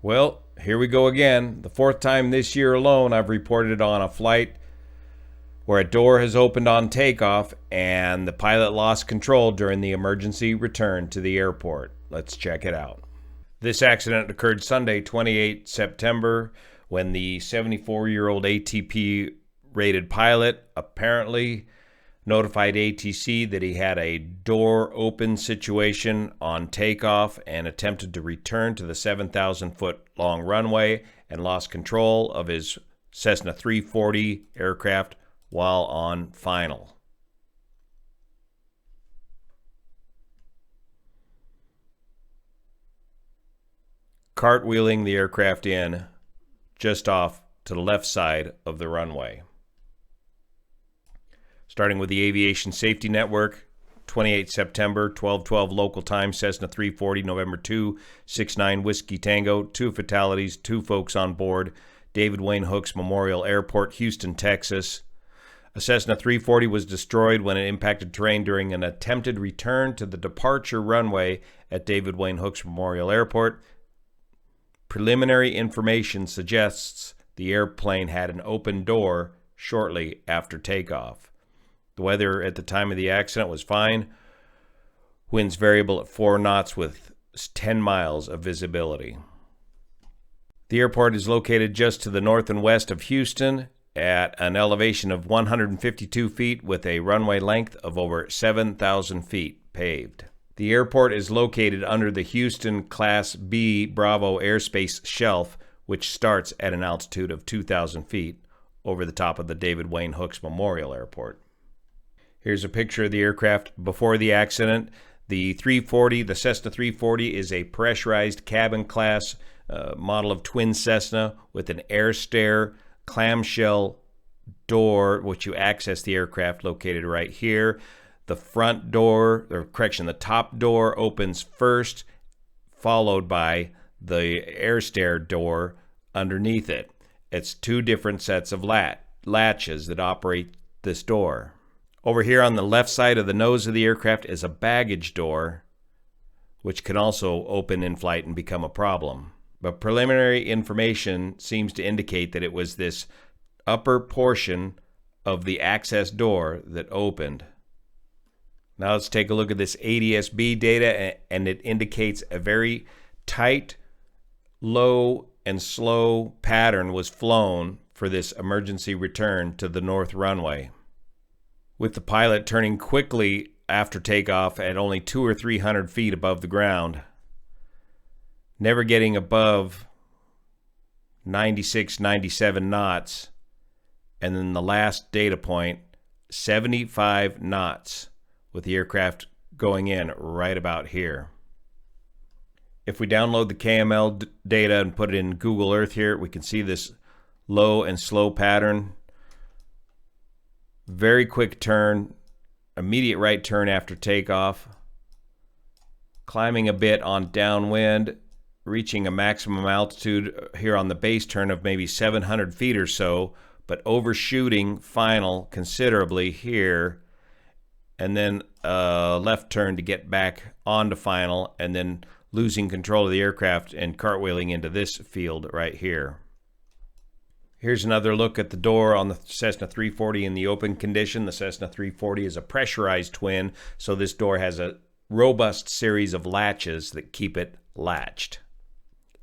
Well, here we go again. The fourth time this year alone I've reported on a flight where a door has opened on takeoff and the pilot lost control during the emergency return to the airport. Let's check it out. This accident occurred Sunday, 28 September, when the 74-year-old ATP-rated pilot apparently notified ATC that he had a door open situation on takeoff and attempted to return to the 7,000-foot long runway and lost control of his Cessna 340 aircraft while on final. Cartwheeling the aircraft in just off to the left side of the runway. Starting with the Aviation Safety Network, 28 September, 12:12 local time, Cessna 340, November 269 Whiskey Tango, 2 fatalities, 2 folks on board, David Wayne Hooks Memorial Airport, Houston, Texas. A Cessna 340 was destroyed when it impacted terrain during an attempted return to the departure runway at David Wayne Hooks Memorial Airport. Preliminary information suggests the airplane had an open door shortly after takeoff. The weather at the time of the accident was fine. Winds variable at 4 knots with 10 miles of visibility. The airport is located just to the north and west of Houston at an elevation of 152 feet with a runway length of over 7,000 feet paved. The airport is located under the Houston Class B Bravo airspace shelf, which starts at an altitude of 2,000 feet over the top of the David Wayne Hooks Memorial Airport. Here's a picture of the aircraft before the accident. The Cessna 340 is a pressurized cabin class model of twin Cessna with an air stair clamshell door, which you access the aircraft, located right here. The the top door opens first, followed by the air stair door underneath it. It's 2 different sets of latches that operate this door. Over here on the left side of the nose of the aircraft is a baggage door, which can also open in flight and become a problem. But preliminary information seems to indicate that it was this upper portion of the access door that opened. Now let's take a look at this ADS-B data, and it indicates a very tight, low, and slow pattern was flown for this emergency return to the north runway, with the pilot turning quickly after takeoff at only 200 or 300 feet above the ground, never getting above 96, 97 knots, and then the last data point, 75 knots, with the aircraft going in right about here. If we download the KML data and put it in Google Earth here, we can see this low and slow pattern. Very quick turn, immediate right turn after takeoff, climbing a bit on downwind, reaching a maximum altitude here on the base turn of maybe 700 feet or so, but overshooting final considerably here, and then a left turn to get back onto final, and then losing control of the aircraft and cartwheeling into this field right here. Here's another look at the door on the Cessna 340 in the open condition. The Cessna 340 is a pressurized twin, so this door has a robust series of latches that keep it latched.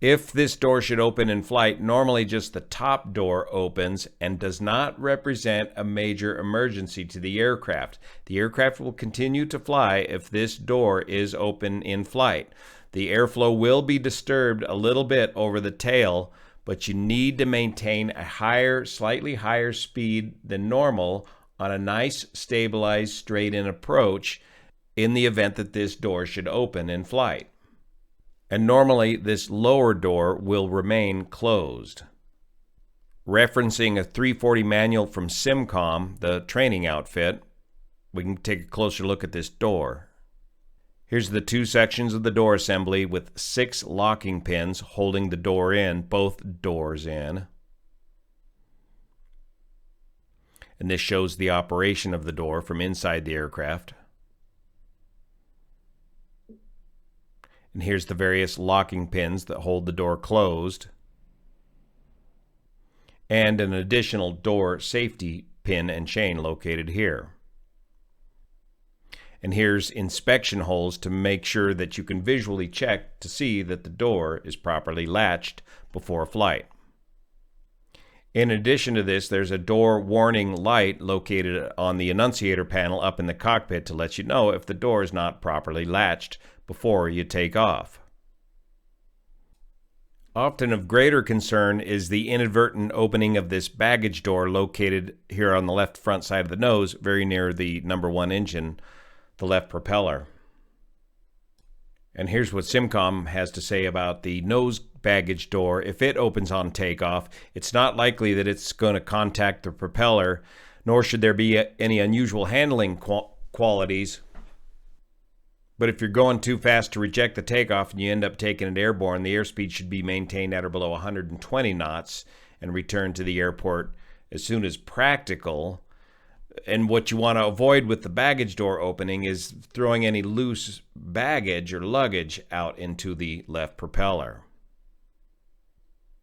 If this door should open in flight, normally just the top door opens and does not represent a major emergency to the aircraft. The aircraft will continue to fly if this door is open in flight. The airflow will be disturbed a little bit over the tail, but you need to maintain a slightly higher speed than normal on a nice, stabilized, straight-in approach in the event that this door should open in flight. And normally this lower door will remain closed. Referencing a 340 manual from Simcom, the training outfit, we can take a closer look at this door. Here's the 2 sections of the door assembly with 6 locking pins holding the door in, both doors in. And this shows the operation of the door from inside the aircraft. And here's the various locking pins that hold the door closed. And an additional door safety pin and chain located here. And here's inspection holes to make sure that you can visually check to see that the door is properly latched before flight. In addition to this, there's a door warning light located on the annunciator panel up in the cockpit to let you know if the door is not properly latched before you take off. Often of greater concern is the inadvertent opening of this baggage door located here on the left front side of the nose, very near the number 1 engine, the left propeller. And here's what Simcom has to say about the nose baggage door. If it opens on takeoff, it's not likely that it's going to contact the propeller, nor should there be any unusual handling qualities. But if you're going too fast to reject the takeoff and you end up taking it airborne, the airspeed should be maintained at or below 120 knots and returned to the airport as soon as practical. And what you want to avoid with the baggage door opening is throwing any loose baggage or luggage out into the left propeller.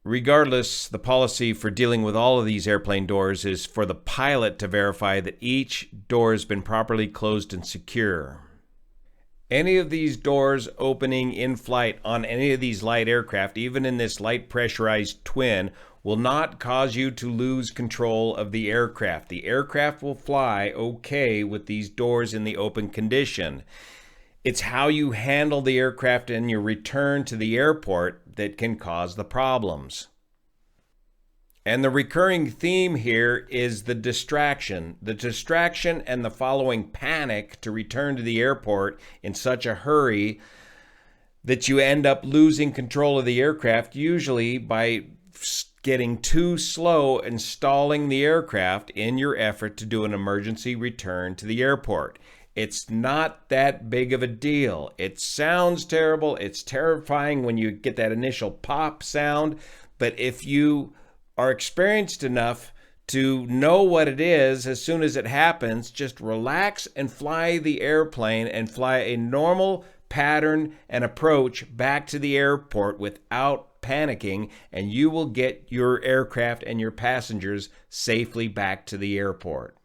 Regardless, the policy for dealing with all of these airplane doors is for the pilot to verify that each door has been properly closed and secure. Any of these doors opening in flight on any of these light aircraft, even in this light pressurized twin, will not cause you to lose control of the aircraft. The aircraft will fly okay with these doors in the open condition. It's how you handle the aircraft and your return to the airport that can cause the problems. And the recurring theme here is the distraction. The distraction and the following panic to return to the airport in such a hurry that you end up losing control of the aircraft, usually by getting too slow and stalling the aircraft in your effort to do an emergency return to the airport. It's not that big of a deal. It sounds terrible. It's terrifying when you get that initial pop sound. But if you are experienced enough to know what it is, as soon as it happens, just relax and fly the airplane and fly a normal pattern and approach back to the airport without panicking, and you will get your aircraft and your passengers safely back to the airport.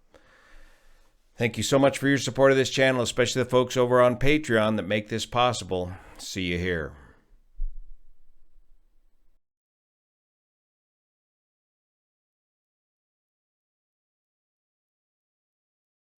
Thank you so much for your support of this channel, especially the folks over on Patreon that make this possible. See you here.